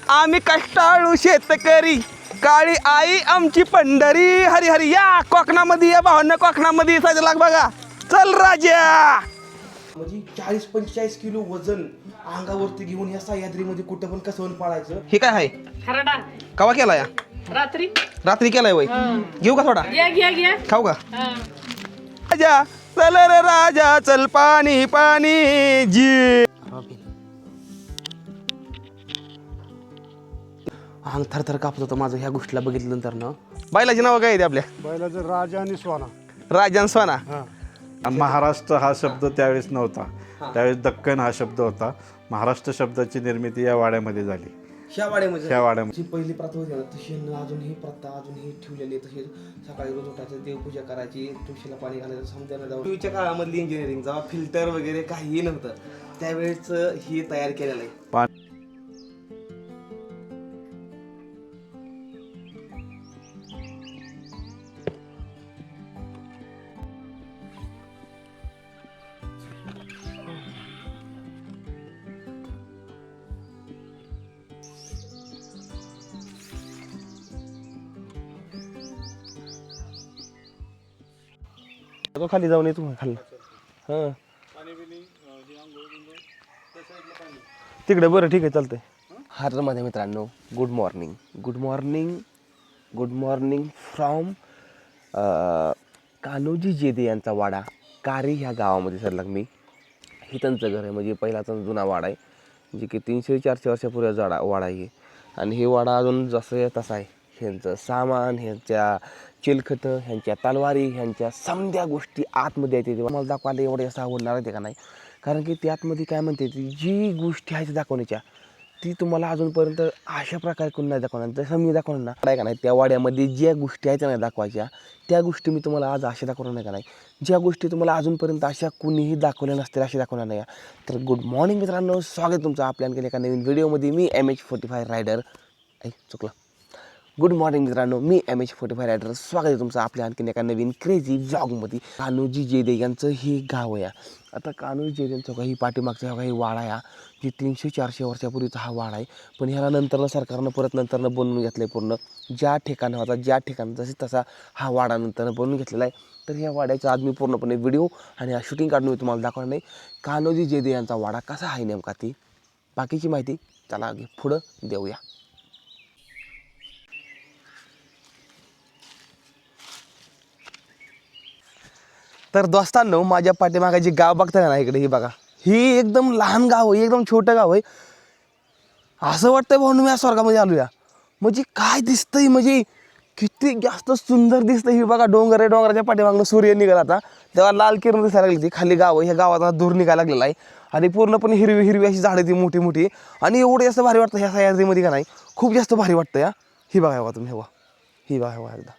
आम्ही कष्टाळू शेतकरी, काळी आई आमची पंढरी. हरी हरी या कोकणामध्ये, या भावना कोकणामध्ये सजलाग बघा. चल राजा. म्हणजे 40-45 किलो वजन अंगावरती घेऊन या सह्याद्रीमध्ये कुठं पण कसं पाळायचं. हे काय आहे? खरडा कवा केला या? रात्री केलाय वय. घेऊ का थोडा? घ्या खाऊ का? राजा चल रे राजा चल, पाणी पाणी जी. अंग थरथर कापत होतं माझं ह्या गोष्टीला बघितल्यानंतर ना. बैलाची नावं काय आहे आपल्या? बैलाचं राजा आणि सोना. राजा आणि सोना. महाराष्ट्र हा शब्द त्यावेळेस नव्हता, त्यावेळेस दक्कन हा शब्द होता. महाराष्ट्र शब्दाची निर्मिती या वाड्यामध्ये झाली. ह्या वाड्यामध्ये वाड्यामध्ये पहिली प्रथा होती ना, तशी अजूनही प्रथा अजूनही ठेवलेली आहे. तशी सकाळी रोज उठायचं, देवपूजा करायची, तुळशीला पाणी घालायचं, समजायला जाऊ. पूर्वीच्या काळामधली इंजिनिअरिंग जेव्हा फिल्टर वगैरे काहीही नव्हतं त्यावेळेस ही तयार केलेलं आहे. खाली जाऊन येतो खाली. हां तिकडे. बरं ठीक आहे चालतंय. हर माझ्या मित्रांनो, good morning. Good morning. Good morning from Kanhoji जेदे यांचा वाडा कारी ह्या गावामध्ये सरलाग मी. हे त्यांचं घर आहे. म्हणजे पहिलाचा जुना वाडा आहे, जे की 300-400 वर्षापूर्वीचा वाडा आहे. आणि हे वाडा अजून जसं तसा आहे. ह्यांचं सामान, ह्यांच्या चिलखतं, ह्यांच्या तलवारी, ह्यांच्या समध्या गोष्टी आतमध्ये येते. ते मला दाखवायला एवढं असं आवडणार आहे का नाही, कारण की ते आतमध्ये काय म्हणते, ती जी गोष्टी आहेत दाखवण्याच्या ती तुम्हाला अजूनपर्यंत अशा प्रकारे कोणी नाही दाखवणार. जसं मी दाखवणार ना काय का नाही, त्या वाड्यामध्ये ज्या गोष्टी आहेत नाही दाखवायच्या, त्या गोष्टी मी तुम्हाला आज अशा दाखवणार नाही का नाही. ज्या गोष्टी तुम्हाला अजूनपर्यंत अशा कुणीही दाखवल्या नसतील अशा दाखवणार नाही. तर गुड मॉर्निंग मित्रांनो, स्वागत तुमचं आपल्या आणखी एका नवीन व्हिडिओमध्ये. मी MH45 रायडर. चुकलं. गुड मॉर्निंग मित्रांनो, मी MH45 रायडर. स्वागत आहे तुमचं आपल्या आणखीन एका नवीन क्रेझी व्लॉगमध्ये. कान्होजी जेदे यांचं हे गाव आहे. आता कान्होजी जेदे यांचं काही पाठीमागचा काही वाडा आहे, जी 300-400 वर्षापूर्वीचा हा वाडा आहे. पण ह्याला नंतरनं सरकारनं नंतरनं बनवून घेतलं आहे. पूर्ण ज्या ठिकाणी होता, ज्या ठिकाणी जसे तसा हा वाडा नंतरनं बनवून घेतलेला आहे. तर ह्या वाड्याचा आज मी पूर्णपणे व्हिडिओ आणि शूटिंग काढून मी तुम्हाला दाखवणार नाही. कान्होजी जेदे यांचा वाडा कसा आहे नेमका, ती बाकीची माहिती चला पुढं देऊया. तर दोस्तांनो, माझ्या पाठीमागे जे गाव बघताय ना इकडे, ही बघा, ही एकदम लहान गाव आहे, एकदम छोटं गाव आहे. असं वाटतंय भाऊ मी या स्वर्गामध्ये आलो या. म्हणजे काय दिसतंय, म्हणजे किती जास्त सुंदर दिसतंय. ही बघा डोंगर आहे, डोंगराच्या पाठीमागनं सूर्य निघाला आता, तेव्हा लाल किरण दिसायला लागली. ती खाली गाव आहे, ह्या गावात धूर निघायला लागलेला आहे. आणि पूर्णपणे हिरवी हिरवी अशी झाडं ती मोठी मोठी. आणि एवढं जास्त भारी वाटतं ह्या सह्याद्रीमध्ये का नाही, खूप जास्त भारी वाटतं या. ही बघा बघा तुम्ही, ही बघा एकदा.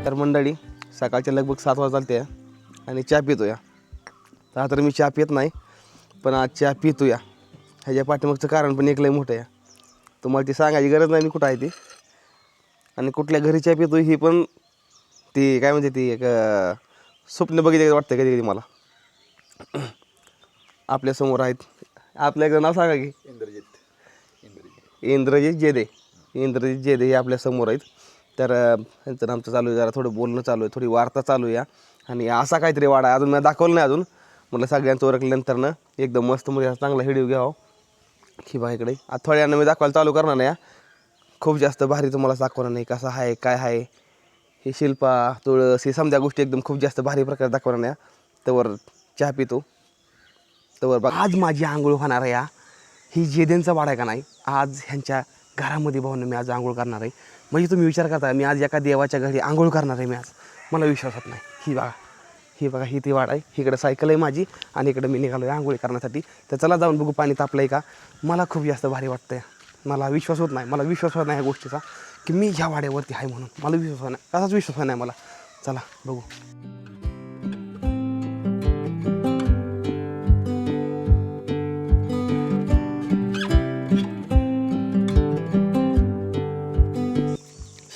तर मंडळी, सकाळच्या लगभग 7 वाजता चालते आणि चहा पितो या. तर मी चहा पित नाही, पण आज चहा पितो या. ह्याच्या पाठीमागचं कारण पण एक लय मोठं आहे. तुम्हाला ती सांगायची गरज नाही मी कुठं आहे ती आणि कुठल्या घरी चहा पितो ही पण ती काय म्हणते, ती एक स्वप्न बघितलं वाटतं कधी कधी मला. आपल्यासमोर आहेत, आपल्या एकदा नाव सांगा की. इंद्रजित जेदे. इंद्रजित जेदे हे आपल्यासमोर आहेत. तर त्यांचं आमचं चालू आहे, जरा थोडं बोलणं चालू आहे, थोडी वार्ता चालू आहे. आणि असा काहीतरी वाडा आहे, अजून मी दाखवलं नाही. अजून म्हटलं सगळ्यांचं ओळखल्यानंतरनं एकदम मस्त मध्ये चांगला व्हिडिओ घ्यावं. की बा इकडे आता थोड्या मी दाखवायला चालू करणार नाही. खूप जास्त भारी तुम्हाला दाखवणार नाही कसं आहे काय आहे. हे शिल्पा, तुळस, हे समजा गोष्टी एकदम खूप जास्त भारी प्रकारे दाखवणार नाही. तवर चहा पितो, तवर बघ आज माझी आंघोळ होणार आहे. ही जेदेंचा वाडा आहे का नाही, आज ह्यांच्या घरामध्ये भाऊन मी आज आंघोळ करणार आहे. म्हणजे तुम्ही विचार करता मी आज एका देवाच्या घरी आंघोळ करणार आहे मी आज, मला विश्वास होत नाही. ही बघा ही ती वाडा आहे, इकडं सायकल आहे माझी आणि इकडं मी निघालो आहे आंघोळी करण्यासाठी. तर चला जाऊन बघू पाणी तापलं आहे का. मला खूप जास्त भारी वाटतं आहे, मला विश्वास होत नाही ह्या गोष्टीचा की मी ह्या वाड्यावरती आहे म्हणून. मला विश्वास नाही, कसाच विश्वास नाही मला. चला बघू.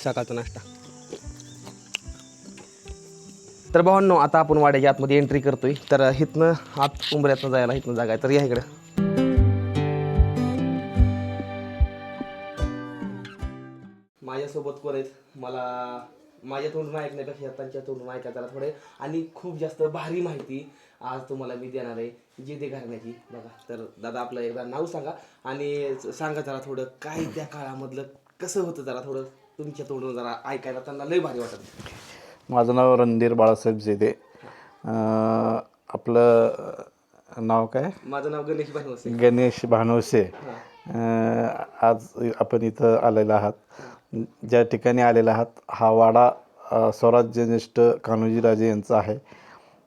सकाळचा नाश्ता. तर भावांनो आता आपण वाड्याच्या आतमध्ये एंट्री करतोय. तर इथनं आत उंबऱ्यातनं जायला इथनं जागा आहे, तर या इकडं. माझ्यासोबत कोण आहेत, मला माझ्या तोंडून ऐकण्यापेक्षा त्यांच्या तोंडून ऐकायला जरा थोडे आणि खूप जास्त भारी माहिती आज तुम्हाला मी देणार आहे जेदे घराण्याची. बघा तर दादा आपलं एकदा नाव सांगा आणि सांगा जरा थोडं काय त्या काळामधलं कसं होतं, जरा थोडं तुमच्या तोंडून जरा ऐकायला त्यांना लय भारी वाटत. माझं नाव रणधीर बाळासाहेब जेदे. आपलं नाव काय? माझं नाव गणेश भानवसे. गणेश भानवसे. आज आपण इथं आलेला आहात, ज्या ठिकाणी आलेला आहात हा वाडा स्वराज्यनिष्ठ कान्होजीराजे यांचा आहे.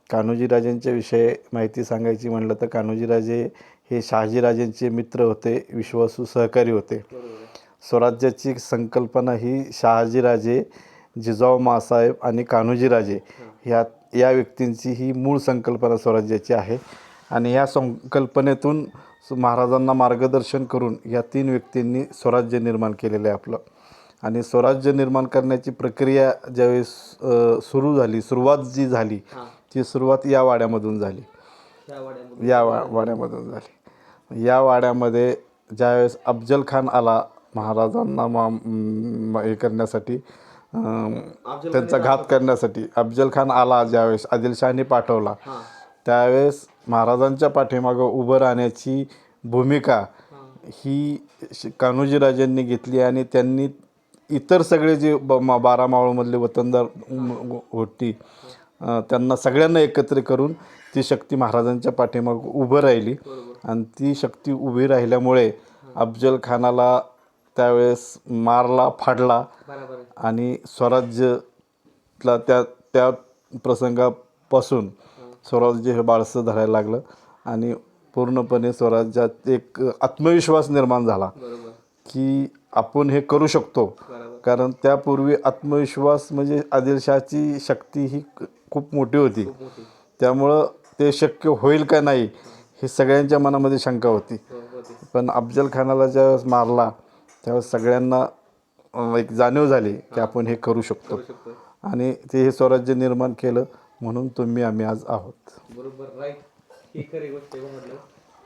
कान्होजीराजेंच्या विषयी माहिती सांगायची म्हटलं तर कान्होजीराजे हे शहाजीराजेंचे मित्र होते, विश्वासू सहकारी होते. स्वराज्याची संकल्पना ही शहाजीराजे, जिजाऊ माँसाहेब आणि कान्होजीराजे या व्यक्तींची ही मूळ संकल्पना स्वराज्याची आहे. आणि ह्या संकल्पनेतून महाराजांना मार्गदर्शन करून या 3 व्यक्तींनी स्वराज्य निर्माण केलेलं आहे आपलं. आणि स्वराज्य निर्माण करण्याची प्रक्रिया ज्यावेळेस सुरुवात जी झाली ती सुरुवात या वाड्यामधून झाली. वाड्यामधून झाली. या वाड्यामध्ये ज्यावेळेस अफजल खान आला महाराजांना हे करण्यासाठी, त्यांचा घात करण्यासाठी अफजल खान आला, ज्यावेळेस आदिलशहाने पाठवला, त्यावेळेस महाराजांच्या पाठीमागं उभं राहण्याची भूमिका ही कान्होजीराजांनी घेतली. आणि त्यांनी इतर सगळे जे 12 मावळमधले वतनदार होती त्यांना सगळ्यांना एकत्र करून ती शक्ती महाराजांच्या पाठीमागं उभं राहिली. आणि ती शक्ती उभी राहिल्यामुळे अफजल खानाला त्यावेळेस मारला, फाडला आणि स्वराज्याला त्या प्रसंगापासून स्वराज्य हे बाळसं धरायला लागलं. आणि पूर्णपणे स्वराज्यात एक आत्मविश्वास निर्माण झाला की आपण हे करू शकतो. कारण त्यापूर्वी आत्मविश्वास म्हणजे आदिलशहाची शक्ती ही खूप मोठी होती, त्यामुळं ते शक्य होईल का नाही हे सगळ्यांच्या मनामध्ये शंका होती. पण अफजल खानाला ज्यावेळेस मारला त्यावेळेस सगळ्यांना एक जाणीव झाली की आपण हे करू शकतो. आणि ते हे स्वराज्य निर्माण केलं, म्हणून आम्ही आज आहोत. बरोबर, राईट. ही खरी गोष्ट आहे. म्हटलं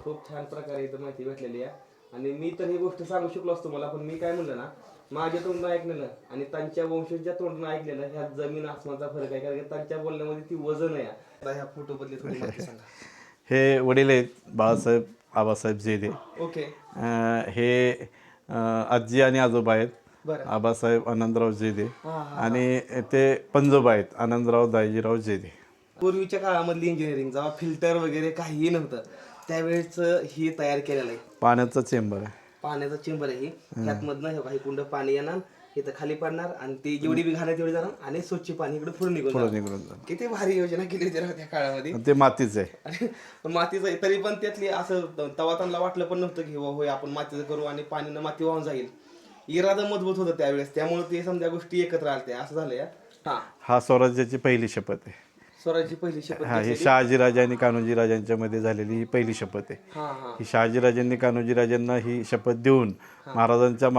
खूप छान प्रकारे इथं माहिती भेटलेली आहे. आणि मी तर ही गोष्ट सांगू शकलो असतो मला, पण मी काय म्हणलं ना, माझ्या तोंडून ऐकलेलं आणि त्यांच्या वंशजाच्या तोंडून ऐकलेलं ह्या जमीन आसमानचा फरक आहे. कारण की त्यांच्या बोलण्यामध्ये ती वजन आहे. ह्या फोटो बदली थोडी माहिती सांगा. हे वडील आहेत बाळासाहेब आबासाहेब जेदे. ओके. हे आजी आणि आजोबा आहेत आबासाहेब आनंदराव जेदे. आणि ते पंजोबा आहेत आनंदराव दाजीराव जेदे. पूर्वीच्या काळामधली इंजिनिअरिंग जेव्हा फिल्टर वगैरे काहीही नव्हतं त्यावेळेस ही तयार केलेलं आहे. पाण्याचा चेंबर आहे, पाण्याचा चेंबर आहे. ह्यातमधनं हे काही कुंड पाणी येणार, इथं खाली पडणार आणि ती जेवढी बी घाणं तेवढी जाणार आणि स्वच्छ पाणी इकडे पुढे निघून जाणार. किती भारी योजना केली होती ना त्या काळामध्ये. ते मातीच आहे, मातीचं आहे. तरी पण त्यातली असं तवा त्यांना वाटलं पण नव्हतं की होय आपण मातीचं करू आणि पाणीनं माती वाहून जाईल. इरादा मजबूत होता त्यावेळेस, त्यामुळे ते समजा गोष्टी एकत्र आल्या. असं झालंय. हा स्वराज्याची पहिली शपथ आहे. स्वराज्याची पहिली शपथ. हा, ही शहाजीराजे आणि कान्होजीराजांच्या मध्ये झालेली ही पहिली शपथ आहे. ही शहाजीराजांनी कान्होजीराजांना ही शपथ देऊन महाराजांच्या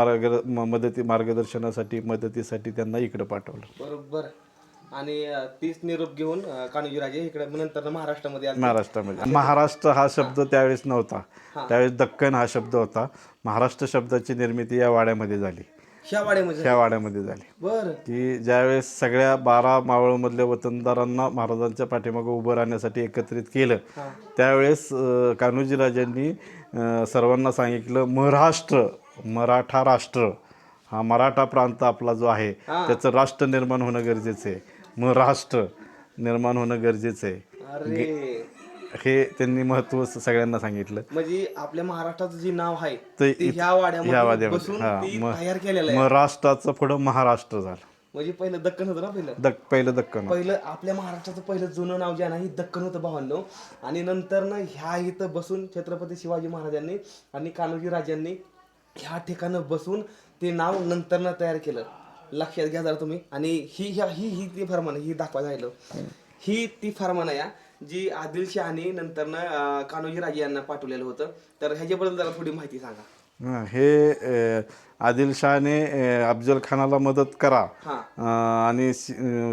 मार्गदर्शनासाठी मदतीसाठी त्यांना इकडे पाठवलं. बरोबर. आणि तीच निरोप घेऊन कान्होजीराजे इकडे नंतर महाराष्ट्रामध्ये आले. महाराष्ट्र हा शब्द त्यावेळेस नव्हता, त्यावेळेस दक्कन हा शब्द होता. महाराष्ट्र शब्दाची निर्मिती या वाड्यामध्ये झाली, ह्या वाड्यामध्ये झाली. की ज्यावेळेस सगळ्या 12 मावळमधल्या वतनदारांना महाराजांच्या पाठीमागं उभं राहण्यासाठी एकत्रित केलं, त्यावेळेस कान्होजीराजांनी सर्वांना सांगितलं महाराष्ट्र, मराठा राष्ट्र, हा मराठा प्रांत आपला जो आहे त्याचं राष्ट्र निर्माण होणं गरजेचं आहे, महाराष्ट्र निर्माण होणं गरजेचं आहे. हे त्यांनी महत्त्व सगळ्यांना सांगितलं. म्हणजे आपल्या महाराष्ट्राचं जे नाव आहे ते ते ह्या वाड्यामध्ये बसून ती तयार केलेलं आहे. मग राष्ट्राचं पुढं महाराष्ट्र झालं. म्हणजे पहिलं दक्कन होतं ना, पहिलं दक्कन. पहिलं आपल्या महाराष्ट्राचं पहिलं जुनं नाव जे आहे ना, हे दक्कन होतं भावांनो. आणि नंतर ना ह्या इथं बसून छत्रपती शिवाजी महाराजांनी आणि कान्होजी राजांनी ह्या ठिकाणं बसून ते नाव नंतर ना तयार केलं. लक्षात घ्या जरा तुम्ही. आणि ही ही ती फरमान ही दाखवा राहिलं, ही ती फरमान आहे जी आदिलशहाने नंतर ना कान्होजी राजे यांना पाठवलेलं होतं. तर ह्याच्याबद्दल जरा थोडी माहिती सांगा. हे आदिलशहाने अफजल खानाला मदत करा आणि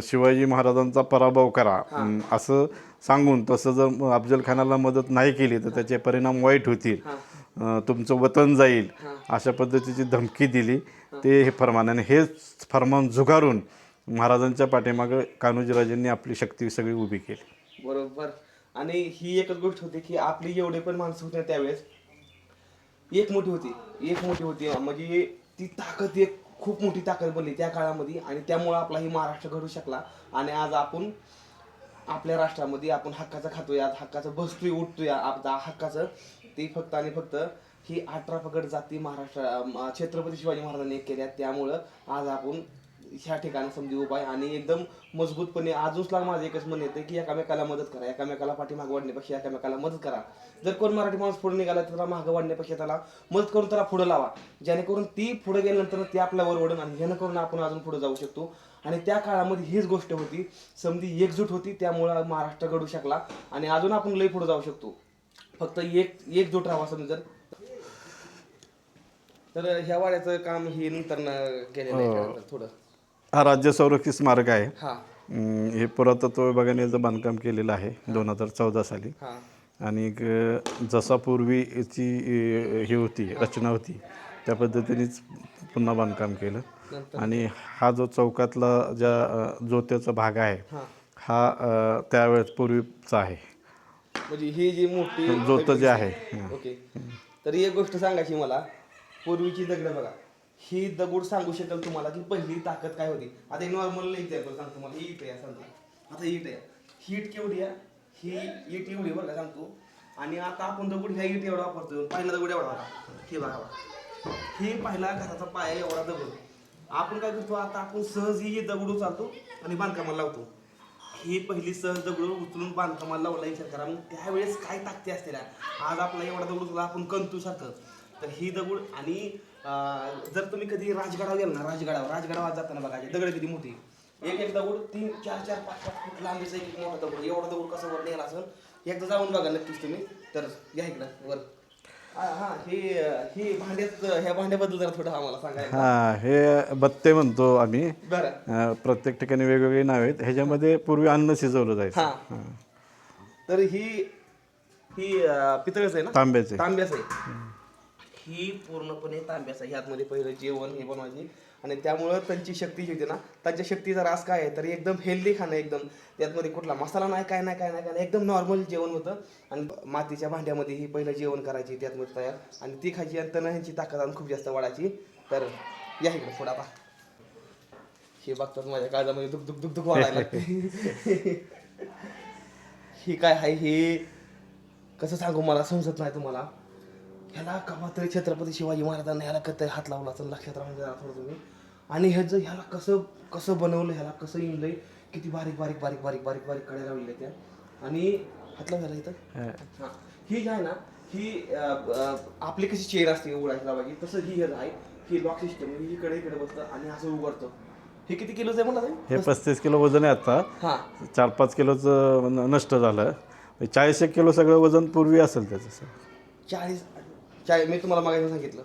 शिवाजी महाराजांचा पराभव करा असं सांगून, तसं जर अफजल खानाला मदत नाही केली तर त्याचे परिणाम वाईट होतील, तुमचं वतन जाईल, अशा पद्धतीची धमकी दिली. ते हे फरमान, आणि हेच फरमान झुगारून महाराजांच्या पाठीमागं कान्होजीराजांनी आपली शक्ती सगळी उभी केली. बरोबर. आणि ही एकच गोष्ट होती की आपली जेवढे पण माणसं होते त्यावेळेस एक मोठी होती म्हणजे ती ताकद, एक खूप मोठी ताकद बनली त्या काळामध्ये. आणि त्यामुळं आपला ही महाराष्ट्र घडू शकला. आणि आज आपण आपल्या राष्ट्रामध्ये आपण हक्काचं खातोय, आज हक्काचं बसतोय उठतोय, आपल्या हक्काचं ते फक्त आणि फक्त ही 18 पगड जाती महाराष्ट्र छत्रपती शिवाजी महाराजांनी केल्या. त्यामुळं आज आपण ह्या ठिकाणी समजी उभा आहे आणि एकदम मजबूतपणे. अजूनच माझं एकच म्हणणं येतं की एकामेकाला मदत करा, एकामेकाला पाठीमागं वाढण्यापेक्षा एकामेकाला मदत करा. जर कोण मराठी माणूस पुढे निघाला तर त्याला मागं वाढण्यापेक्षा त्याला मदत करून त्याला पुढे लावा, जेणेकरून ती पुढे गेल्यानंतर ती आपल्यावर ओढून आणि जेणेकरून आपण अजून पुढे जाऊ शकतो. आणि त्या काळामध्ये हीच गोष्ट होती, समधी एकजूट होती, त्यामुळं महाराष्ट्र घडू शकला आणि अजून आपण लई पुढे जाऊ शकतो. फक्त एकजूट राहावा समजा. तर ह्या वाड्याचं काम हे नंतर केलेलं आहे थोडं. हा राज्य संरक्षित स्मारक आहे. हा, हे पुरातत्व विभागाने याचं बांधकाम केलेलं आहे 2014 साली. आणि जसा पूर्वीची ही होती रचना होती त्या पद्धतीनेच पुन्हा बांधकाम केलं. आणि हा जो चौकातला ज्या जोत्याचा भाग आहे हा त्यावेळेस पूर्वीचा आहे. म्हणजे ही जी मोठी जोत जे आहे. ओके. तर एक गोष्ट सांगायची मला, पूर्वीची दगड बघा, ही दगड सांगू शकेल तुम्हाला की पहिली ताकद काय होती. आता एक नॉर्मल एक्झाम्पल सांगतो तुम्हाला. ही ईट आहे सांगतो, आता ईट आहे, ही ईट केवढी आहे, ही ईट एवढी बरं का सांगतो. आणि आता आपण दगड ह्या ईट एवढा वापरतो, पहिला दगड एवढा होता, हे बघा, ही पहिला घराचा पाय एवढा दगड. आपण काय करतो, आता आपण सहज ही दगड उचलतो आणि बांधकामाला लावतो. ही पहिली सहज दगड उचलून बांधकामाला लावला विचार करा. मग त्यावेळेस काय ताकदी असते ना. आज आपला एवढा दगड उचला आपण कंतू सारखं. तर ही दगड. आणि जर तुम्ही कधी राजगडावर गेला ना, राजगडावर जाताना बघा दगड किती मोठी, एक दगड 3, 4, 5 फूट लांबीचा एक मोठा दगड. एवढा दगड कसं वर नेला असेल एकदा जाऊन बघा नक्कीच तुम्ही. तर या इकडं वर. हे भांड्यात, ह्या भांड्याबद्दल जरा थोडं आम्हाला सांगा. हे बत्ते म्हणतो आम्ही. बरं. प्रत्येक ठिकाणी वेगवेगळे नाव आहेत. ह्याच्यामध्ये पूर्वी अन्न शिजवलं जायचं. तर ही पितळच आहे ना, तांब्याचं आहे. ही पूर्णपणे तांब्याचं आहे. ह्यातमध्ये पहिलं जेवण हे बनवायची. आणि त्यामुळं त्यांची शक्ती जी होती ना, त्यांच्या शक्तीचा रास काय आहे तर एकदम हेल्दी खाणं, एकदम त्यातमध्ये कुठला मसाला नाही, काय नाही, एकदम नॉर्मल जेवण होतं. आणि मातीच्या भांड्यामध्ये ही पहिलं जेवण करायची त्यातमध्ये तयार, आणि ती खायची. आणि त्यांना ह्यांची ताकद आणि खूप जास्त वाढायची. तर या इकडे पुढं आता हे बघतात माझ्या काळजामध्ये दुख वाढायला लागते. ही काय आहे, हे कसं सांगू मला समजत नाही तुम्हाला. ह्याला कवा तरी छत्रपती शिवाजी महाराजांना ह्याला कधी हात लावला तर लक्षात राहून द्या थोडं तुम्ही. आणि ह्याला कसं बनवलं, ह्याला कसं इंडलंय, किती बारीक कडे लावलेल्या त्या. आणि हात लावला इथं. ही जी आहे ना, ही आपली कशी चेअर असते उघडायची लावायची, तसं ही आहे. ही लॉक सिस्टम, ही इकडे बसतं आणि असं उघडतं. हे किती किलोचं आहे म्हणलं? हे 35 किलो वजन आहे. आता 4-5 किलोचं नष्ट झालं. 40-1 किलो सगळं वजन पूर्वी असेल त्याचं. 40 मी तुम्हाला मागे सांगितलं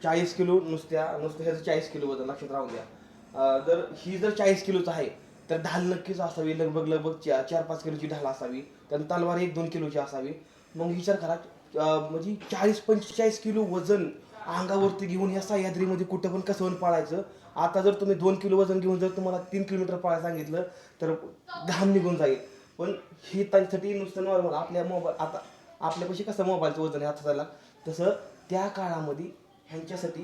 40 किलो नुसतं ह्याचं 40 किलो वजन, लक्षात राहून द्या. जर ही 40 किलोचं आहे तर ढाल नक्कीच असावी, लगभग 4-5 किलोची ढाल असावी. त्यानंतर तलवार 1-2 किलोची असावी. मग विचार करा, म्हणजे 40-45 किलो वजन अंगावरती घेऊन ह्या सह्याद्रीमध्ये कुठं पण कसं पण पाळायचं. आता जर तुम्ही 2 किलो वजन घेऊन जर तुम्हाला 3 किलोमीटर पळायला सांगितलं तर घाम निघून जाईल. पण ही त्यासाठी नुसतं नॉर्मल आपल्या मोबाईल, आता आपल्यापाशी कसं मोबाईलचं वजन आहे हाताला, तसं त्या काळामध्ये ह्यांच्यासाठी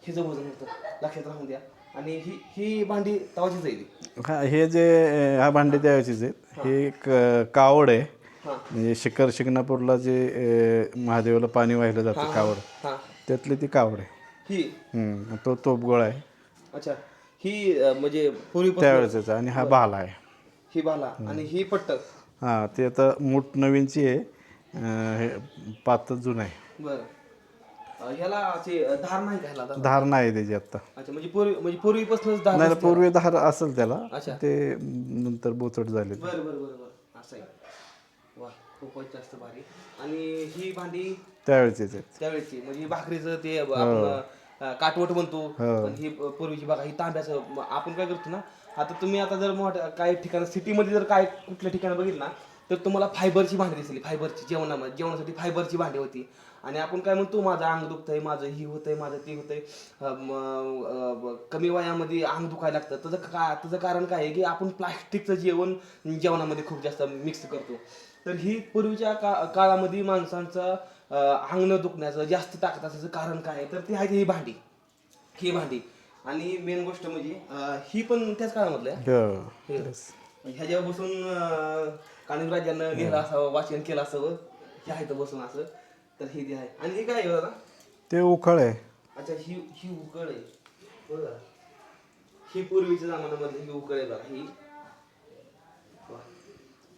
हे जे वजन होतं, लक्षात राहून द्या. आणि ही भांडी तवाची जाईल. हे जे भांडी त्यावेळेचीच आहेत. हे एक कावड आहे. म्हणजे शिंगणापूरला जे महादेवाला पाणी वाहिलं जातं कावड, त्यातली ती कावड आहे ही. तो तोफगोळा आहे. अच्छा, ही म्हणजे पूर्वीपासून त्यावेळेचा. आणि हा भाला आहे. ही भाला आणि ही पट्ट. हां, ते आता मूठ नवीनची आहे, हे पात जुनं आहे. बरं. ह्याला असे धार नाही घ्यायला. धार नाही त्याची आता. अच्छा, म्हणजे पूर्वीपासूनच धार नाही, पूर्वी धार असेल त्याला, अच्छा. ते नंतर बोचट झाले. बरं बरं बरं बरं, असं आहे. वा, खूपच जास्त भारी. आणि ही भांडी त्यावेळेचीच आहेत. त्यावेळेची, म्हणजे भाकरीचं ते आपण काटवट म्हणतो, पण ही पूर्वीची बघा, ही तांब्याचं. आपण काय करतो ना, आता तुम्ही आता जर मोठ्या काही ठिकाणी सिटीमध्ये जर काय कुठल्या ठिकाणी बघितलं ना, तर तुम्हाला फायबरची भांडी दिसली. फायबरची जेवणासाठी फायबरची भांडी होती. आणि आपण काय म्हणतो, माझं अंग दुखतंय, माझं ही होतंय, माझं ती होतंय, कमी वयामध्ये अंग दुखायला लागतं. त्याचं कारण काय आहे की आपण प्लास्टिकचं जेवणामध्ये खूप जास्त मिक्स करतो. तर ही पूर्वीच्या काळामध्ये माणसांचं अंग न दुखण्याचं, जास्त ताकद असायचं कारण काय आहे, तर ती आहे ही भांडी. आणि मेन गोष्ट म्हणजे ही पण त्याच काळामधलं आहे. ह्याच्यावर बसून कानिवराजांना लिहिलं असावं, वाचन केलं असावं, हे आहे तर बसून असं. तर ही आहे. आणि हे काय आहे ते उखळ आहे. अच्छा, ही उकळ आहे बघा. ही पूर्वीच्या जमान्यामध्ये ही उकळ आहे बघा ही.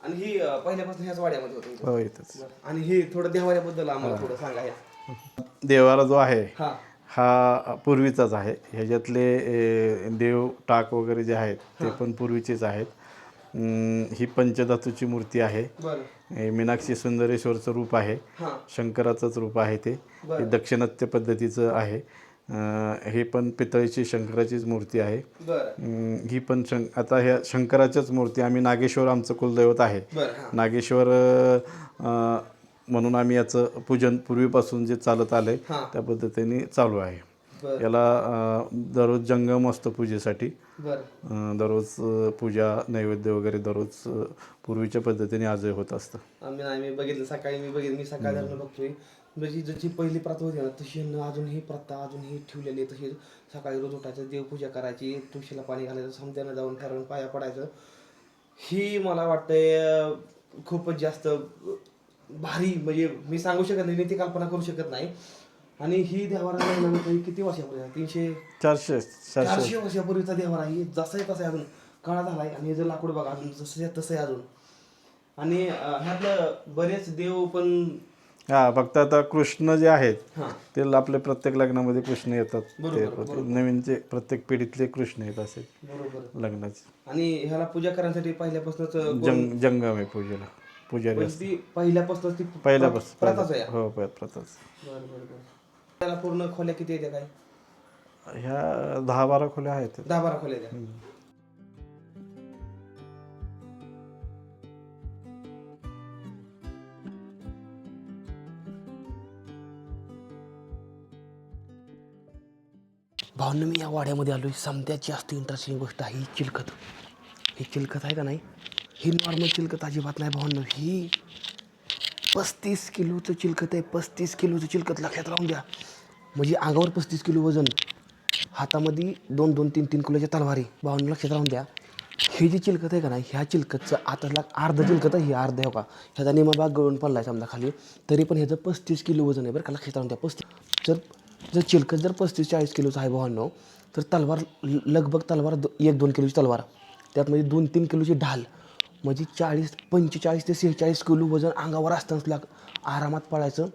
आणि ही पहिल्यापासून ह्याच वाड्यामध्ये होती. हो, इथंच. आणि ही थोडं देवाऱ्याबद्दल आम्हाला थोडं सांगा. देवारा जो आहे हा हा पूर्वीचाच आहे. ह्याच्यातले देव टाक वगैरे जे आहेत ते पण पूर्वीचेच आहेत. ही पंचधातूची मूर्ती आहे. बरं. हे मीनाक्षी सुंदरेश्वरचं रूप आहे. शंकराचंच रूप आहे ते. हे दक्षिणात्य पद्धतीचं आहे. हे पण पितळेची शंकराचीच मूर्ती आहे. ही पण आता ह्या शंकराच्याच मूर्ती. आम्ही नागेश्वर आमचं कुलदैवत आहे. नागेश्वर म्हणून आम्ही याचं पूजन पूर्वीपासून जे चालत आलंय त्या पद्धतीने चालू आहे. याला दररोज जंगम असतो पूजेसाठी. दररोज पूजा नैवेद्य वगैरे दररोज पूर्वीच्या पद्धतीने आजही होत असतं. आम्ही बघितलं सकाळी, मी सकाळी बघतोय, म्हणजे जशी पहिली प्रथा होती ना तशी अजूनही प्रथा अजूनही ठेवलेली आहे. तशी सकाळी रोज उठायचं, देवपूजा करायची, तुळशीला पाणी घालायचं, समजायला जाऊन ठरवून पाया पडायचं. ही मला वाटतंय खूपच जास्त भारी, म्हणजे मी सांगू शकत नाही, मी ती कल्पना करू शकत नाही. आणि ही देवारा किती वर्षापूर्वी, 300-400 वर्षापूर्वीचा देवारा ही जसा आहे तसा अजून काळा झालाय. आणि हे जर लाकूड बघा अजून जसं तसं आहे अजून. आणि ह्यातलं बरेच देव पण फक्त आता कृष्ण जे आहेत ते आपल्या प्रत्येक लग्नामध्ये कृष्ण येतात. ते नवीनचे प्रत्येक पिढीतले कृष्ण येत असेल बरोबर लग्नाचे. आणि ह्याला पूजा करण्यासाठी पहिल्यापासूनच जंगम आहे पूजेला. पुजारी पहिल्यापासूनच प्रथाच आहे. हो, प्रथाच. त्याला पूर्ण खोल्या किती येत्या काय? ह्या 10-12 खोल्या आहेत. 10-12 खोल्या येत्या. भावना मी या वाड्यामध्ये आलो. समत्याची जास्त इंटरेस्टिंग गोष्ट आहे ही चिलखत. ही चिलखत आहे का नाही, ही नॉर्मल चिलखत अजिबात नाही भावना. ही 35 किलोचं चिलखत आहे. 35 किलोचं चिलखत लक्षात राहून द्या. म्हणजे अंगावर 35 किलो वजन, हातामध्ये 2-2, 3-3 किलोच्या तलवारी. भावना लक्षात राहून द्या. ही जी चिलखत आहे का नाही, ह्या चिलखतचं आताला अर्ध चिलखत आहे. ही अर्ध आहे का, ह्याचा निमा भाग गळून पडला आहे समजा खाली, तरी पण ह्याचं 35 किलो वजन आहे बरं का. लक्षात राहून द्या. 35 जर चिलखत जर 35-40 किलोचं आहे भावांनो, तर तलवार लगभग तलवार 1-2 किलोची तलवार, त्यात म्हणजे 2-3 किलोची ढाल, म्हणजे 45 ते 46 किलो वजन अंगावर असतानाच आरामात पळायचं,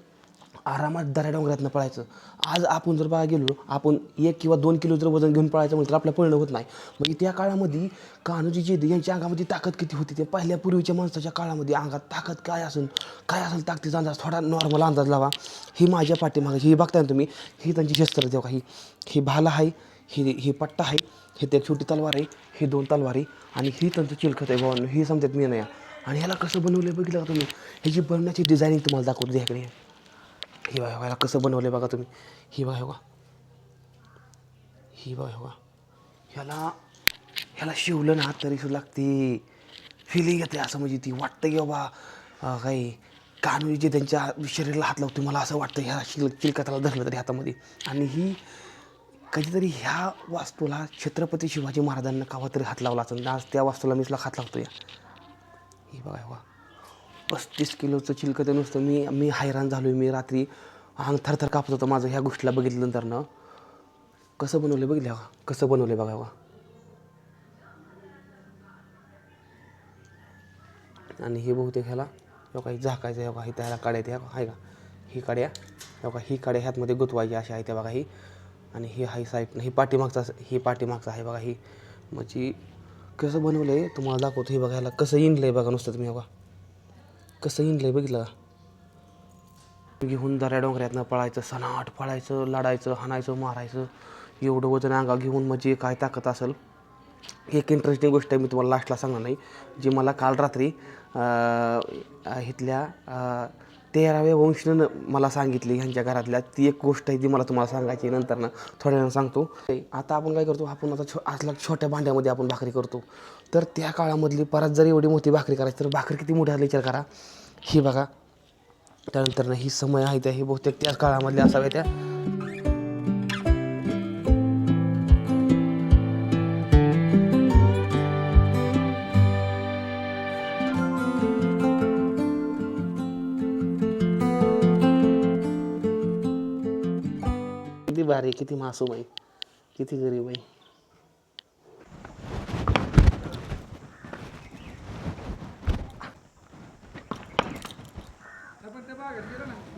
आरामात दऱ्या डोंगरातनं पळायचं. आज आपण जर बघा गेलो, आपण 1 किंवा 2 किलो जर वजन घेऊन पळायचं म्हटलं तर आपलं पळणं होत नाही. म्हणजे त्या काळामध्ये कान्होजी जेधे यांच्या अंगामध्ये ताकद किती होती, ते पहिल्या पूर्वीच्या माणसाच्या काळामध्ये अंगात ताकद काय असेल ताकदीचा अंदाज थोडा नॉर्मल अंदाज लावा. ही माझ्या पाठीमागे ही बघताय ना तुम्ही, ही त्यांची शस्त्र देऊ का, ही भाला आहे, ही पट्टा आहे, ही एक छोटी तलवार आहे, ही 2 तलवारी, आणि ही त्यांचं चिलखत आहे भावांनो. ही समजत मी नाही. आणि ह्याला कसं बनवलं बघितलं का तुम्ही, ह्याची बनवण्याची डिझायनिंग तुम्हाला दाखवतो ह्याकडे. ही बघा ह्याला कसं बनवलं बघा तुम्ही. ही बघा ह्याला शिवलं ना तरी सुद्धा लागते, फिलिंग येते असं, म्हणजे ती वाटतं की बाबा काही कान्होजी जे त्यांच्या शरीराला हात लावते, मला असं वाटतं ह्या चिलखताला धरलं तरी हातामध्ये. आणि ही कधीतरी ह्या वास्तूला छत्रपती शिवाजी महाराजांना कावा तरी हात लावला असेल, आज त्या वास्तूला मी तुला हात लावतो. या ही बघा 35 किलोचं चिलकं ते नुसतं मी हैराण झालो. मी रात्री अंग थरथर कापत होतं माझं ह्या गोष्टीला बघितल्यानंतर ना. कसं बनवलं बघितलं का, कसं बनवलं बघा बघा. आणि हे बहुतेक ह्याला काही झाकायचं आहे बघा. ही त्याला काड्या त्या आहे का, ही काड्या बघा, ही काड्या ह्यातमध्ये गुंतवायची अशी आहे त्या बघा ही. आणि ही हाय साईडनं ही पाठीमागचा आहे बघा. ही म्हणजे कसं बनवलं आहे तुम्हाला दाखवतो. हे बघा ह्याला कसं इंडलं आहे बघा नुसतं तुम्ही बघा, कसं इंडलं आहे बघितलं का. घेऊन दऱ्या डोंगऱ्यातनं पळायचं, सनाट पळायचं, लढायचं, हाणायचं, मारायचं. एवढं वजन अंगा घेऊन म्हणजे काय ताकद असेल. एक इंटरेस्टिंग गोष्ट आहे, मी तुम्हाला लास्टला सांगणार नाही, जी मला काल रात्री इथल्या 13व्या वंशनं मला सांगितली ह्यांच्या घरातल्या. ती एक गोष्ट आहे ती मला तुम्हाला सांगायची नंतर ना थोड्या वेळानं सांगतो. आता आपण काय करतो, आपण आता असल्या छोट्या भांड्यामध्ये आपण भाकरी करतो. तर त्या काळामधली परत जर एवढी मोठी भाकरी करायची तर भाकरी किती मोठी झाली विचार करा. ही बघा, त्यानंतर ना ही समय आहे त्या, ही बहुतेक त्याच काळामधल्या असाव्या त्या. किती भारी, किती मासूम आहे, किती गरीब आहे.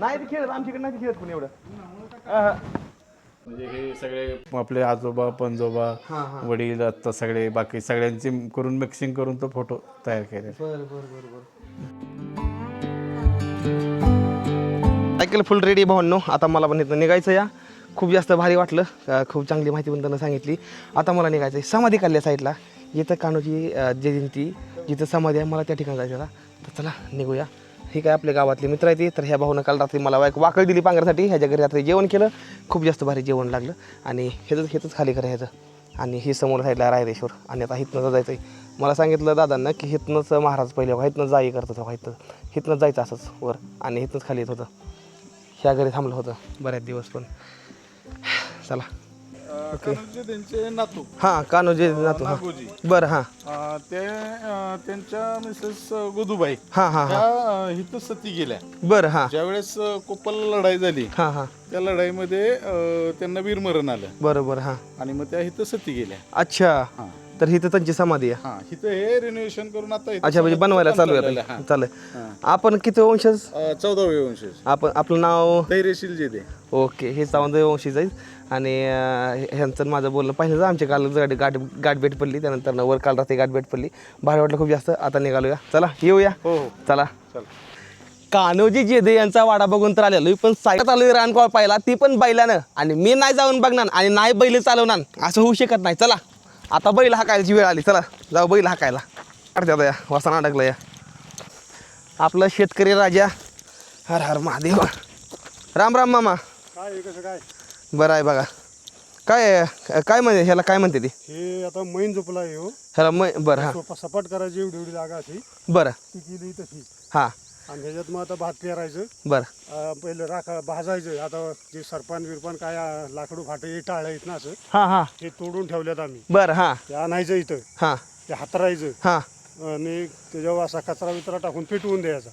नाही ते खेळत, आमच्याकडे नाही खेळत कोणी एवढं. म्हणजे हे सगळे आपले आजोबा पणजोबा वडील आता सगळे बाकी सगळ्यांची करून मिक्सिंग करून तो फोटो तयार केले. बरं. सायकल फुल रेडी भावांनो. आता मला पण इथं निघायचं या. खूप जास्त भारी वाटलं, खूप चांगली माहिती पण त्यांना सांगितली. आता मला निघायचं आहे समाधी काढल्या साईडला, जिथं कान्होजी जयंती जिथं समाधी आहे, मला त्या ठिकाणी जायचं होता. तर चला निघूया. ही काय आपल्या गावातले मित्र आहेत. तर ह्या भाऊनं काल रात्री मला वाकळ दिली पांघरसाठी. ह्याच्या घरी रात्री जेवण केलं, खूप जास्त भारी जेवण लागलं. आणि ह्याचंच खाली करा ह्याचं. आणि ही समोर साईडला रायरेश्वर. आणि आता हिथनं जायचं आहे. मला सांगितलं दादांना की हिथनंच महाराज पहिले बघा, हिथनं जाई करत होतं, हिथनं जायचं असंच वर. आणि हिथनंच खाली येत होतं. ह्या घरी थांबलं होतं बऱ्याच दिवस. पण चला ओके. त्यांचे नातू हां, कान्होजी नातू. हां बरं. हां ते त्यांच्या मिसेस गोदूबाई हां इथं सती गेल्या. बरं. हां ज्यावेळेस कोप्पल लढाई झाली हां त्या लढाईमध्ये त्यांना वीरमरण आलं. बरोबर. हां आणि मग त्या इथं सती गेल्या. अच्छा. तर हिथं त्यांची समाधी आहे. इथं हे रिनोव्हेशन करून आता अच्छा, म्हणजे बनवायला चालू आहे. चालेल. आपण किती वंशज? 14वे वंशज. आपलं नाव धैर्यशील जेदे. ओके. हे 14वे वंशी जाईल. आणि ह्यांचं माझं बोलणं पहिलं आमच्या काल गाठभेट पडली. त्यानंतर वर काल रात्री गाठभेट पडली. भारी वाटलं खूप जास्त. आता निघालूया, चला येऊया. हो चला. कान्होजी जेदे यांचा वाडा बघून तर आलेलो, पण साईड चालू आहे रानकोळ पाहिला, ती पण बैलानं. आणि मी नाही जाऊन बघणार आणि नाही बैल चालवणार, असं होऊ शकत नाही. चला आता बैल हाकायची वेळ आली. चला जाऊ बैल हाकायला. काढते या वासना अडकलं या आपलं शेतकरी राजा. हर हर महादेव. राम राम मामा. काय कसं काय बरं आहे बघा. काय म्हणजे ह्याला काय म्हणते ती? हे आता मैन झोपला आहे हो. ह्याला बरं. हां सपाट करायची एवढी जागा अशी बरं. ती केली तशी. हां आणि ह्याच्यात मग आता भात पेरायचं. बरं. पहिलं राखा भाजायचं. आता जे सरपान बिरपान काय लाकडू फाटे हे टाळं आहेत ना असं, हां हे तोडून ठेवल्यात आम्ही. बरं. हां ते आणायचं इथं, हां ते हातरायचं हां आणि त्याच्यावर असा कचरा बिचरा टाकून पेटवून द्यायचा.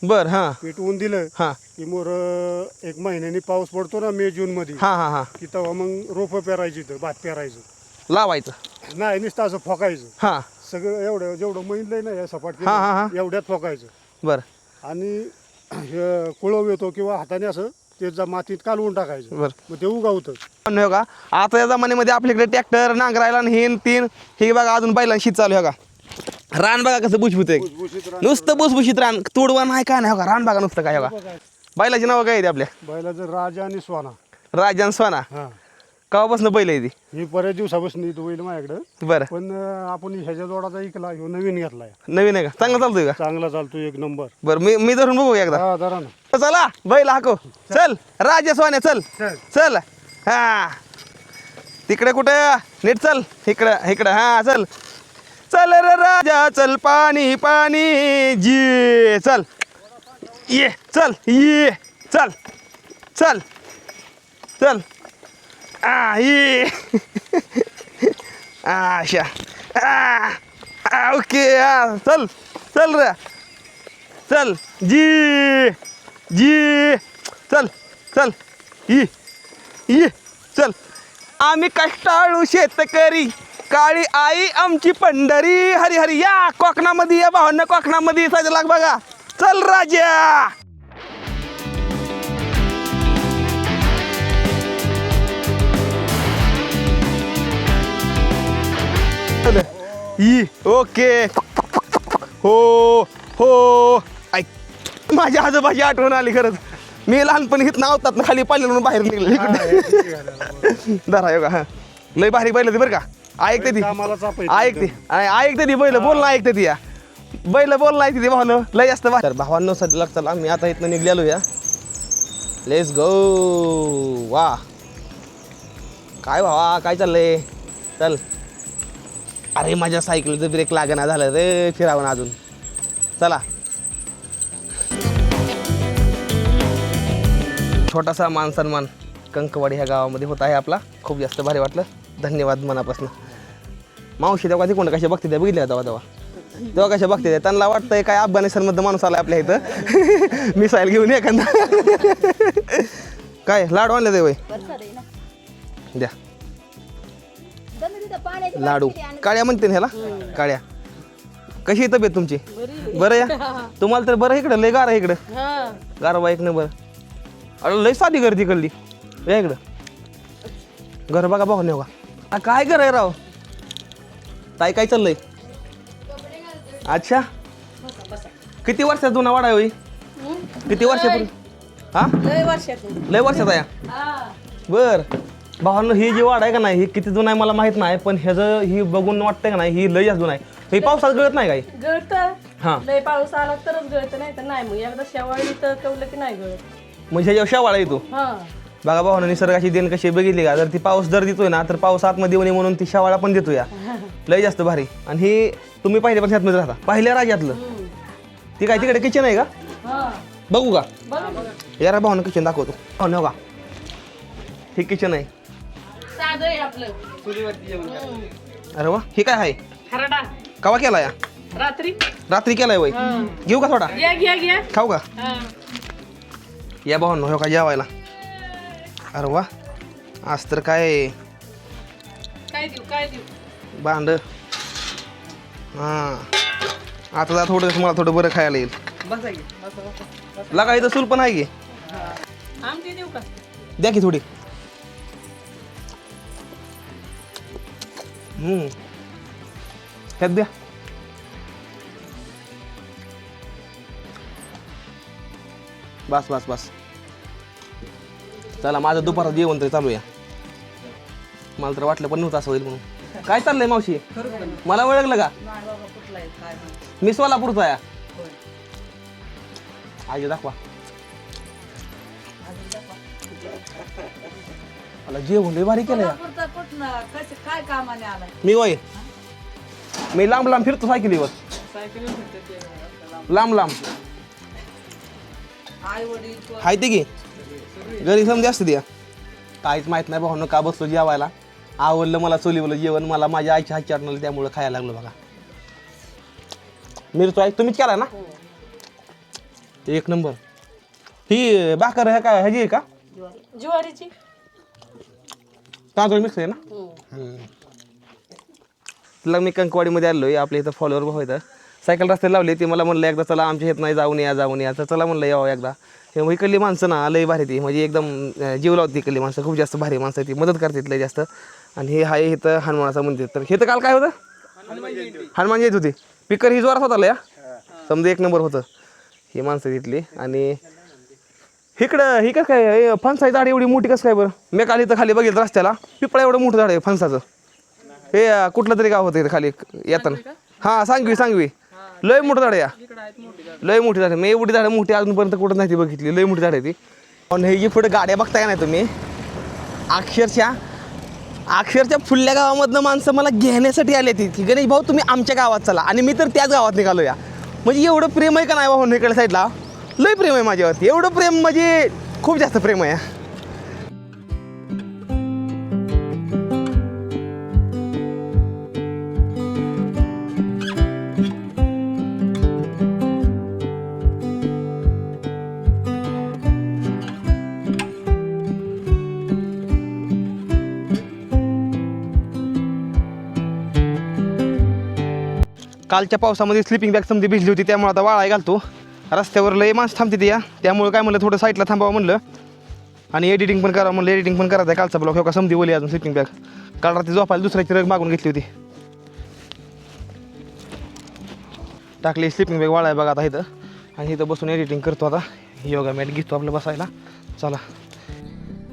बरं. हां पेटवून दिलं हां की मोर 1 महिन्यानी पाऊस पडतो ना, मे जून मध्ये, हां की तेव्हा मग रोपं पेरायची इथं, भात पेरायचं. लावायचं नाही नुसतं असं फोकायचं. हां सगळं एवढं जेवढं मैनलंय ना या सपाट हां. एवढ्यात फोकायचं. बरं. आणि हे कुळव येतो किंवा हाताने असं ते मातीत कालवून टाकायचं. बरं. मग ते उगावतं. हो का. आता या जमान्यामध्ये आपल्याकडे ट्रॅक्टर नांगरायला हिन तीन हे बघा, अजून बैलांना शीत चालू आहे का. रान बघा कसं बुशबुत आहे, भुसभुशीत रान. नुसतं बुसबुशीत रान. तोडवा नाही काय नाही. हो का, रान बघा नुसतं काय. हो का, बैलाची नावं काय आहेत आपल्या? बैलाचं राजा आणि स्वाना. राजन सोना. हा, केव्हापासून बैल आहे ती? ही बऱ्याच दिवसापासून इथं बैल माझ्याकडं. बरं. पण आपण ह्याच्या जोडाचा ऐकला, ह्यो नवीन घेतलाय. नवीन आहे का? चांगला चालतोय का? चांगला चालतो, 1 नंबर. बरं, मी धरून बघू एकदा. हा जरा ना. चला बैल हाको. चल राजा सोन्या चल. चल. चल. हा तिकडे कुठं नीट चल. इकडं हा चल. चल रे राजा चल, पाणी पाणी जी. चल ये. चल ये. चल चल चल. ये अशा. ओके. चल चल रे. चल जी जी चल चल ई चल. आम्ही कष्टाळू शेतकरी काळी आई आमची पंढरी. हरी हरी या कोकणामध्ये या भावांना कोकणामध्ये साजरा लाग बघा. चल राजा. ओके हो हो. ऐक माझ्या आजोबाची आठवण आली खरंच. मी लहानपणी हित नावतात ना खाली पाहिलं म्हणून बाहेर निघले धरा योगा. हा लय भारी बैल ती बरं का. ऐकते ती ऐकते ती बैल बोल ना ऐकते ती या बैल बोल ना ऐकते ती भावानं लय जास्त बाहेर. भावांनो सध्या लागतं आम्ही आता इथनं निघलेलो या. Let's go. वा काय भावा काय चाललंय. चल. अरे माझ्या सायकलचं ब्रेक लागना झालं रे फिरावं ना अजून. चला. छोटासा मान सन्मान कंकवाडी ह्या गावामध्ये होत आहे आपला. खूप जास्त भारी वाटलं. धन्यवाद मनापासून. मावशी तेव्हा ती कोण कशा बघते त्या बघितल्या तेव्हा कशा बघते त्या. त्यांना वाटतंय काय अफगाणिस्तानमध्ये माणूस आला आपल्या इथं मिसाईल घेऊन एखादा. काय लाडू आणले ते वय द्या. लाडू काळ्या म्हणते ना ह्याला काळ्या. कशी आहे तब्येत तुमची. बरं या तुम्हाला तर बरं इकडं लय गार आहे इकडं. गारवा एक नंबर. अरे लय साधी गर्दी कळली या इकडं. घर बघा बघा नाही बघा. काय कराय राव ताई काय चाललंय. अच्छा किती वर्षात जुना वाडा होई. किती वर्षापूर्वी. हा लय वर्षात आहे. बर भावांनो ही जी वाड आहे का नाही ही किती जुना आहे मला माहित नाही पण ह्याचं ही बघून वाटतंय का नाही ही लय जास्त जुना आहे. हे पावसात गळत नाही काही. गळत हा लय पाऊस आला तरच गळत नाही तर नाही. मग एकदा शेवाळी तर कवलं की नाही गळत. म्हणजे ह्याच्या शेवाळा येतो. हा बघा भावानं निसर्गाची देण कशी बघितली का. जर ती पाऊस जर देतोय ना तर पाऊस आतमध्ये येऊ नये म्हणून ती शेवाळा पण देतो या. लय जास्त भारी. आणि ही तुम्ही पहिल्यापासून आतमध्ये राहता पहिल्या राज्यातलं. ती काय तिकडे किचन आहे का हा बघू का. बघा यार भावानं किचन दाखवतो. हो ना का हे किचन आहे. साधं आहे आपलं. अरे वा हे काय आहे. खरडा कवा केला या. रात्री केलाय वय. घेऊ का थोडा घ्या खाऊ का. या भावांनो हो का जेवायला. अरे वा आज तर काय देऊ भांड. हां आता थोडं मला थोडं बरं खायला येईल. लगा इथं चूल पण आहे की. आमटी देऊ का. द्या की थोडी. ह्यात द्या. बस बस बस. चला माझं दुपारात जेवण तरी चालू या. मला तर वाटलं पण नव्हतं असं होईल म्हणून. काय चाललंय मावशी मला ओळखलं का. मी सोलापूरचा या. आजी दाखवा. मला जेवण लय भारी केलं या. काय कामाने आला. मी वय मी लांब लांब फिरतो सायकलीवर. लांब लांब हाय ते की घरी समजे असते द्या. काहीच माहित नाही भावनं का बसलो जेवायला. आवडलं मला चुलीवलं जेवण. मला माझ्या आईच्या हातची आठवण त्यामुळे खायला लागलो बघा. मिरचो आहे तुम्हीच केला ना. एक नंबर. ही भाकर ह्या काय ह्याची आहे का ज्वारीची. तांदूळ मिक्स आहे ना. तुला मी कंकवाडीमध्ये आलो आहे. आपल्या इथं फॉलोअर भाऊ इथं सायकल रस्त्याला लावली. ती मला म्हणलं एकदा चला आमच्या येत नाही जाऊन या तर चला म्हणलं यावं एकदा. हे इकडली माणसं ना लई भारी ती म्हणजे एकदम जीव लावती. इकडली माणसं खूप जास्त भारी माणसं ती मदत करतात लई जास्त. आणि हे आहे इथं हनुमानाचं मंदिर. तर हे तर काल काय होतं हनुमान जयंती होती. पिकर ही जोरात होता या समजा एक नंबर होतं. ही माणसं तिथली. आणि इकडं ही कसं काय फणसाची झाड एवढी मोठी कसं काय बरं. मी काल इथं खाली बघितलं रस्त्याला पिपळा एवढं मोठं झाड आहे फणसाचं. हे कुठलं तरी गाव होतं इथं खाली येताना. हां सांगवी लय मोठं झाड आहे या. लय मोठी झाड. मी एवढी झाडं मोठी अजूनपर्यंत कुठं नाही ती बघितली. लय मोठी झाड आहे ती. आणि हे जी पुढे गाड्या बघताय का नाही तुम्ही अक्षरशः फुल्या गावामधनं माणसं मला घेण्यासाठी आली ती की गणेश भाऊ तुम्ही आमच्या गावात चला. आणि मी तर त्याच गावात निघालो या. म्हणजे एवढं प्रेम आहे का नाही भाऊ इकडे साईडला. लय प्रेम आहे माझ्यावरती. एवढं प्रेम म्हणजे खूप जास्त प्रेम आहे. कालच्या पावसामध्ये स्लिपिंग बॅग समजी भिजली होती, त्यामुळे आता वाळाय घालतो. रस्त्यावर लय माणसं थांबते ती या, त्यामुळे काय म्हणलं थोडं साईडला थांबावं म्हणलं आणि एडिटिंग पण करावं म्हणलं. एडिटिंग पण करायचं आहे कालचा ब्लॉग. हो का समधी बोली अजून स्लिपिंग बॅग काल रात्री झोपायला दुसऱ्याची रग मागून घेतली होती. टाकली स्लिपिंग बॅग वाळाय बघा आता इथं, आणि इथं बसून एडिटिंग करतो आता. योगा मॅट घेतो आपलं बसायला. चला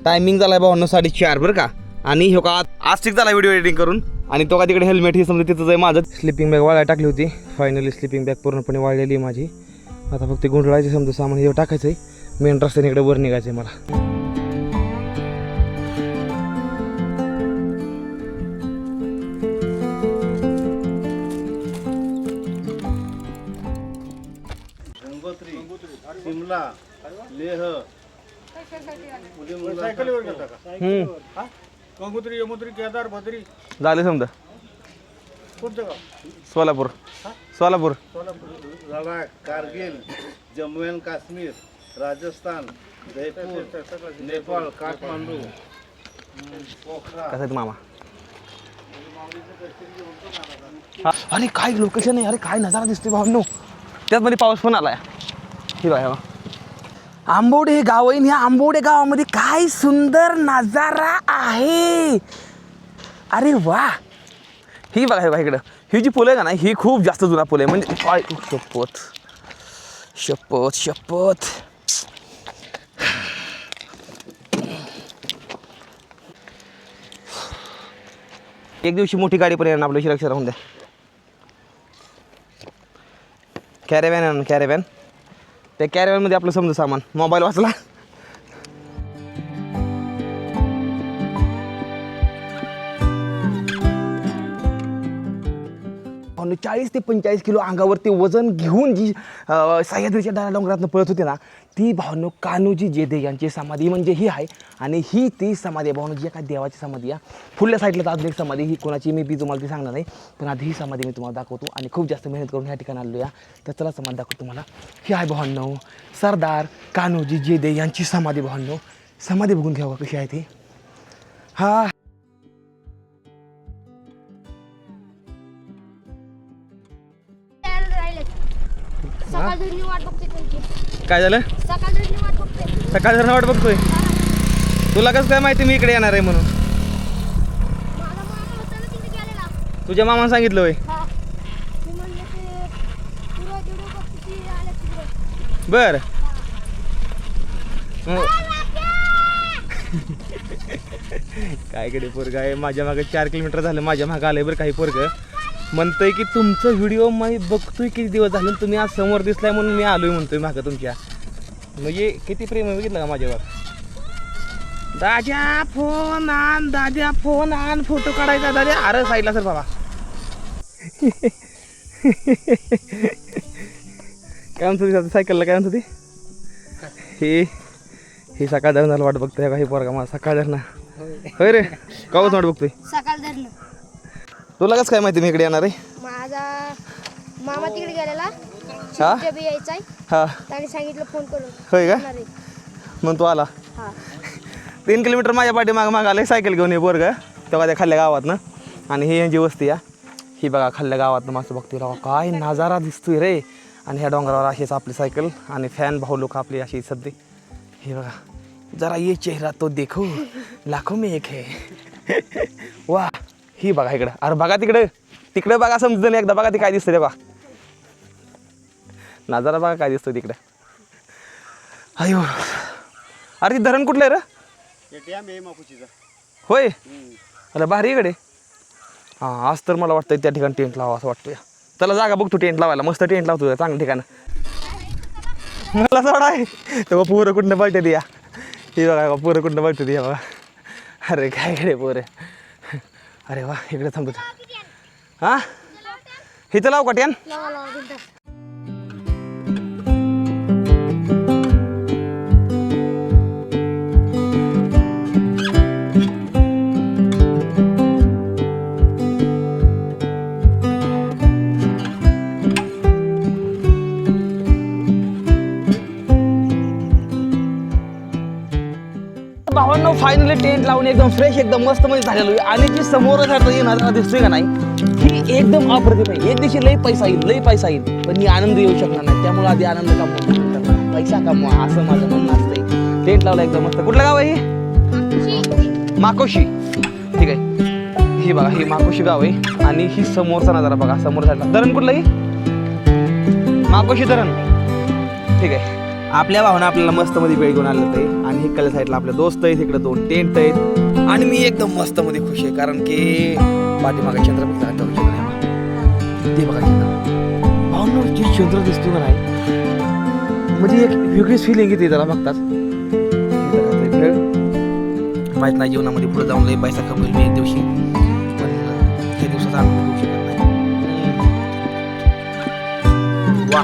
टायमिंग झाला आहे 4:52 बरं का. आणि हो का आज ठीक झाला व्हिडिओ एडिटिंग करून. आणि तो का तिकडे हेल्मेट ही समजा तिथंच आहे माझं. स्लिपिंग बॅग वाळायला टाकली होती. फायनली स्लिपिंग बॅग पूर्णपणे वाळलेली आहे माझी. आता फक्त गुंडळायचे समजा सामान हे टाकायचं आहे. मेन रस्त्याने इकडे वर निघायचं आहे मला. शिमला लेह सायकलीवर गेलता का? गंगोत्री यमुत्री केदार बद्री झाले समजा. कोणतं गाव? सोलापूर. सोलापूर. लडाख, कारगिल, जम्मू अँड काश्मीर, राजस्थान, जयपूर, नेपाळ, काठमांडू, पोखरा. कसं आहे मामा? अरे काय लोकेशन आहे, अरे काय नजारा दिसतोय भावांनो. त्यात मध्ये पाऊस पण आलाय. हे बघा आंबोडे हे गाव आहे. ह्या आंबोडे गावामध्ये काय सुंदर नजारा आहे. अरे वा. ही बघा हे बघा इकडं ही जी पूल आहे का नाही, ही खूप जास्त जुना पूल आहे. म्हणजे काय शपथ शपथ शपथ. एक दिवशी मोठी गाडी पण येणार आपल्याशी, लक्ष राहून द्या. कॅरेव्हॅन आहे ना, कॅरेव्हॅन. त्या कॅरेव्हॅनमध्ये आपलं समजा सामान मोबाईल वाचला. 40 ते 45 किलो अंगावरती वजन घेऊन जी सह्याद्रीच्या डोंगरातनं पळत होते ना, ती भावनो कान्होजी जेधे यांची समाधी म्हणजे ही आहे. आणि ही ती समाधी आहे भावनो, जी एका देवाची समाधी आहे. फुल्या साईडला तर अजून एक समाधी, ही कोणाची मी तुम्हाला ती सांगणार नाही, पण आधी ही समाधी मी तुम्हाला दाखवतो. आणि खूप जास्त मेहनत करून ह्या ठिकाणी आलेलो या, तर चला समाधी दाखवतो तुम्हाला. ही आहे भावनो सरदार कान्होजी जेधे यांची समाधी. भावनो समाधी बघून घ्यावं कशी आहे ती. हा काय झालं? सकाळ धरण वाट बघतोय. तुला कसं काय माहिती मी इकडे येणार आहे म्हणून? तुझ्या मामानं सांगितलं होय? बर. काय कडे पोरग आहे माझ्या मागे 4 किलोमीटर झालं माझ्या मागे आलंय बरं. काही पोरग म्हणतोय की तुमचं व्हिडिओ मी बघतोय किती दिवस झाले, तुम्ही आज समोर दिसलाय म्हणून मी आलोय म्हणतोय मागं तुमच्या. म्हणजे किती प्रेम आहे बघितलं का माझ्यावर. दाद्या फोन आण, दाद्या फोन आण, फोटो काढायचा दाद्या. अरे साईडला सर बाबा. काय म्हणतो ती सायकलला, काय म्हणतो ती? हे सकाळ धरण झालं वाट बघतोय काही पोरगा माझा. सकाळ धरण होय रे, कावच वाट बघतोय. सकाळ धरण. तुला कसं काय माहिती मी इकडे येणार आहे? माझा मामा तिकडे गेलेला, हा बी यायचा आहे. हा त्याने सांगितलं फोन करून. होय का? मग तू आला. हा 3 किलोमीटर माझ्या पाठी माग आले सायकल घेऊन. हे पोरग तेव्हा त्या खाल्ल्या गावातनं. आणि ही यांची वस्ती या, ही बघा खाल्ल्या गावातनं मस्त बघतोय. काय नजारा दिसतोय रे. आणि ह्या डोंगरावर अशीच आपली सायकल आणि फॅन भाऊ लोक आपली अशी सध्या. हे बघा जरा ये चेहरा तो देखो लाखो में एक है. वा. ही बघा इकडं. अरे बघा तिकडं, तिकडं बघा समजतं नाही एकदा. बघा ती काय दिसतं ते बघा. नजारा बघा काय दिसतो तिकडं. अयो अरे ती धरण कुठलं आहे रे? होय. अरे भारी इकडे. हां आज तर मला वाटतं त्या ठिकाणी टेंट लावा असं वाटतं. चला जागा बघतो टेंट लावायला. मस्त टेंट लावतो चांगलं ठिकाण. मला सोडा आहे तेव्हा पोरं कुठनं पळते ती या. ही बघा पोरं कुठनं पळते ती या बघा. अरे काय इकडे पोरं. अरे वा इकडे थांबतो. हां इथं लाव का टेन? भावांनो फायनली टेंट लावून एकदम फ्रेश एकदम मस्त मध्ये झालेलो आहे. आणि जी समोर नजारा दिसतोय का नाही, ही एकदम अप्रतिम आहे. एक दिवशी लय पैसा येईल पण मी आनंद येऊ शकणार नाही. त्यामुळे आधी आनंद कमवा, पैसा कमवा, असं माझं म्हणणं असतंय. टेंट लावला एकदम मस्त. कुठलं गाव आहे हे? माकोशी. ठीक आहे, ही बघा ही माकोशी गाव आहे आणि ही समोरचा नजारा बघा. समोर साईडला धरण कुठलं आहे? माकोशी धरण. ठीक आहे, आपल्या भावना आपल्याला मस्त मध्ये वेळ घेऊन आलेलं आहे आणि इकडल्या साईडला आपले दोस्त आहेत, इकडे 2 टेंट आहेत आणि मी एकदम मस्त मध्ये खुश आहे कारण की पाठीमागे चंद्र बघा. ते बघा चंद्र, भावना जे चंद्र दिसतो का नाही म्हणजे एक वेगळीच फिलिंग येते त्याला बघताच. माहीत नाही जीवनामध्ये पुढे जाऊन लई पैसा कमवेल मी एक दिवशी, पण त्या दिवसाचा आनंद घेऊ शकत नाही. वा